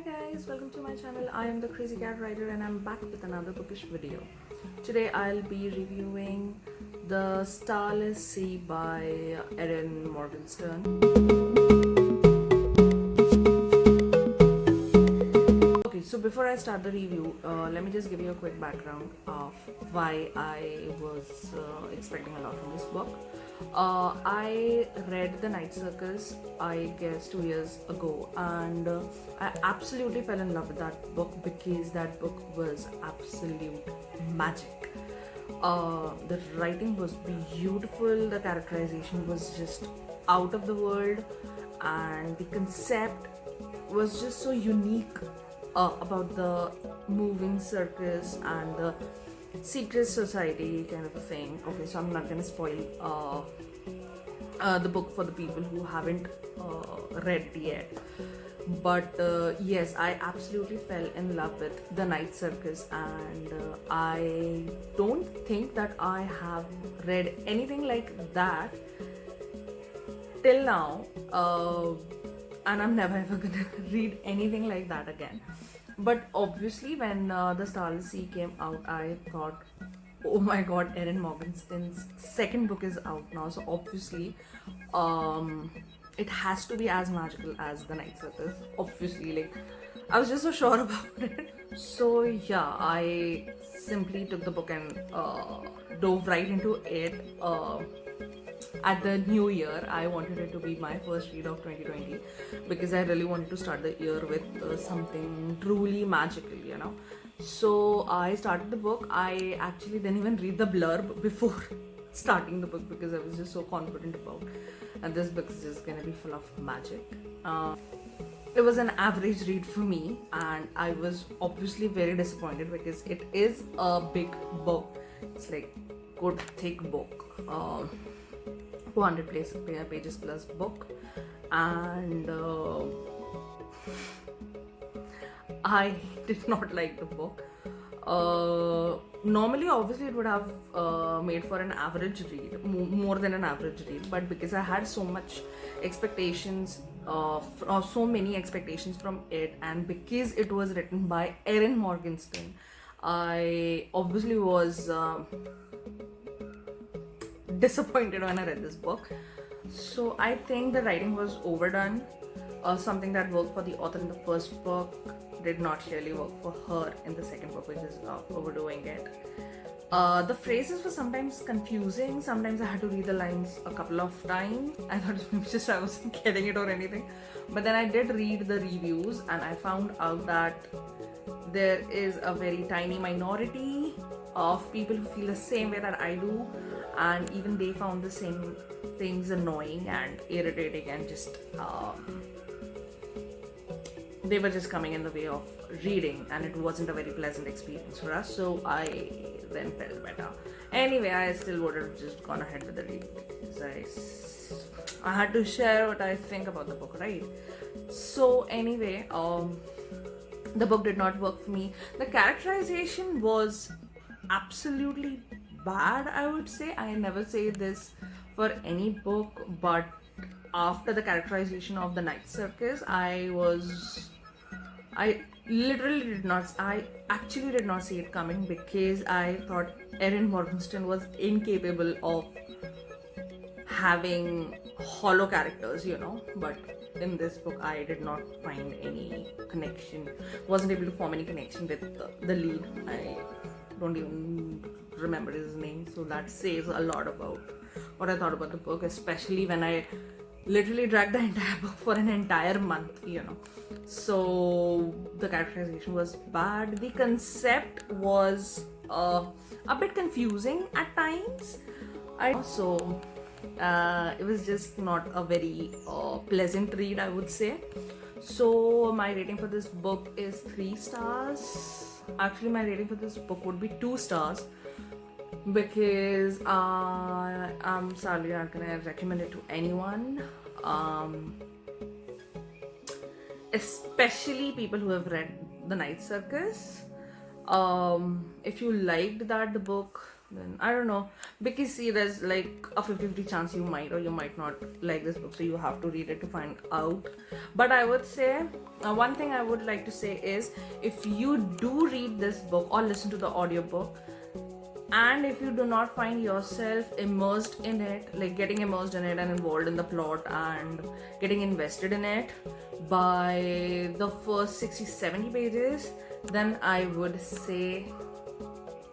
guys, welcome to my channel. I am the Crazy Cat Writer and I'm back with another bookish video. Today I'll be reviewing the Starless Sea by Erin Morgenstern. Okay, so before I start the review, let me just give you a quick background of why I was expecting a lot from this book. I read The Night Circus, I guess 2 years ago, and I absolutely fell in love with that book because that book was absolute magic. The writing was beautiful, the characterization was just out of the world, and the concept was just so unique about the moving circus and the secret society kind of a thing. Okay, so I'm not gonna spoil the book for the people who haven't read yet, but yes, I absolutely fell in love with The Night Circus, and I don't think that I have read anything like that till now, and I'm never ever gonna read anything like that again. But obviously when the Starless Sea came out, I thought, oh my god, Erin Morgenstern's second book is out now, so obviously it has to be as magical as The Night Circus. Obviously, like, I was just so sure about it. So yeah, I simply took the book and dove right into it. At the new year, I wanted it to be my first read of 2020 because I really wanted to start the year with something truly magical, you know. So I started the book. I actually didn't even read the blurb before starting the book because I was just so confident about, and this book is just gonna be full of magic. It was an average read for me, and I was obviously very disappointed because it is a big book. It's like good thick book. 400 pages plus book, and I did not like the book. Normally, obviously, it would have made for an average read, more than an average read, but because I had so much expectations, so many expectations from it, and because it was written by Erin Morgenstern, I obviously was disappointed when I read this book. So I think the writing was overdone. Something that worked for the author in the first book did not really work for her in the second book, which is overdoing it. The phrases were sometimes confusing. Sometimes I had to read the lines a couple of times. I thought maybe just I wasn't getting it or anything. But then I did read the reviews and I found out that there is a very tiny minority of people who feel the same way that I do, and even they found the same things annoying and irritating, and just they were just coming in the way of reading, and it wasn't a very pleasant experience for us. So I then felt better. Anyway, I still would have just gone ahead with the reading because I had to share what I think about the book, right? So anyway, the book did not work for me. The characterization was absolutely bad, I would say. I never say this for any book, but after the characterization of The Night Circus, I actually did not see it coming because I thought Erin Morgenstern was incapable of having hollow characters, you know. But in this book, I did not find any connection, wasn't able to form any connection with the lead. I don't even remember his name, so that says a lot about what I thought about the book, especially when I literally dragged the entire book for an entire month, you know. So the characterization was bad. The concept was a bit confusing at times. It was just not a very pleasant read, I would say. So my rating for this book is 3 stars. Actually, my rating for this book would be 2 stars because I'm sadly not gonna recommend it to anyone, especially people who have read The Night Circus. If you liked that the book then I don't know, because see, there's like a 50-50 chance you might or you might not like this book, so you have to read it to find out. But I would say one thing I would like to say is, if you do read this book or listen to the audiobook, and if you do not find yourself immersed in it, like getting immersed in it and involved in the plot and getting invested in it by the first 60-70 pages, then I would say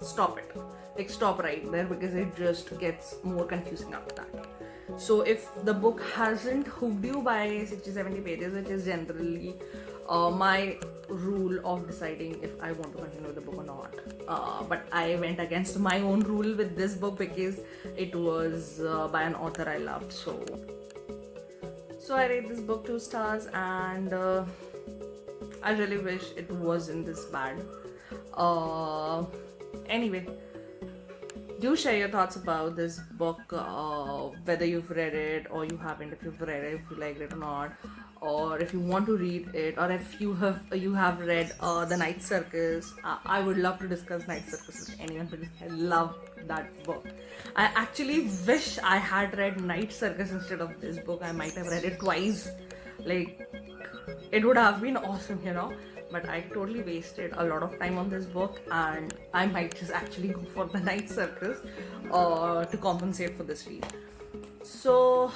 stop it. Like, stop right there, because it just gets more confusing after that. So if the book hasn't hooked you by 60-70 pages, which is generally my rule of deciding if I want to continue the book or not, but I went against my own rule with this book because it was by an author I loved. So I rate this book 2 stars, and I really wish it wasn't this bad. Anyway, do share your thoughts about this book, whether you've read it or you haven't, if you've read it, if you liked it or not, or if you want to read it, or if you have read The Night Circus. I would love to discuss Night Circus with anyone, because I love that book. I actually wish I had read Night Circus instead of this book. I might have read it twice. Like, it would have been awesome, you know. But I totally wasted a lot of time on this book, and I might just actually go for The Night Circus to compensate for this read. So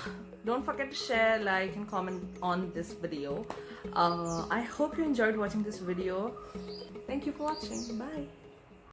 don't forget to share, like, and comment on this video. I hope you enjoyed watching this video. Thank you for watching. Bye.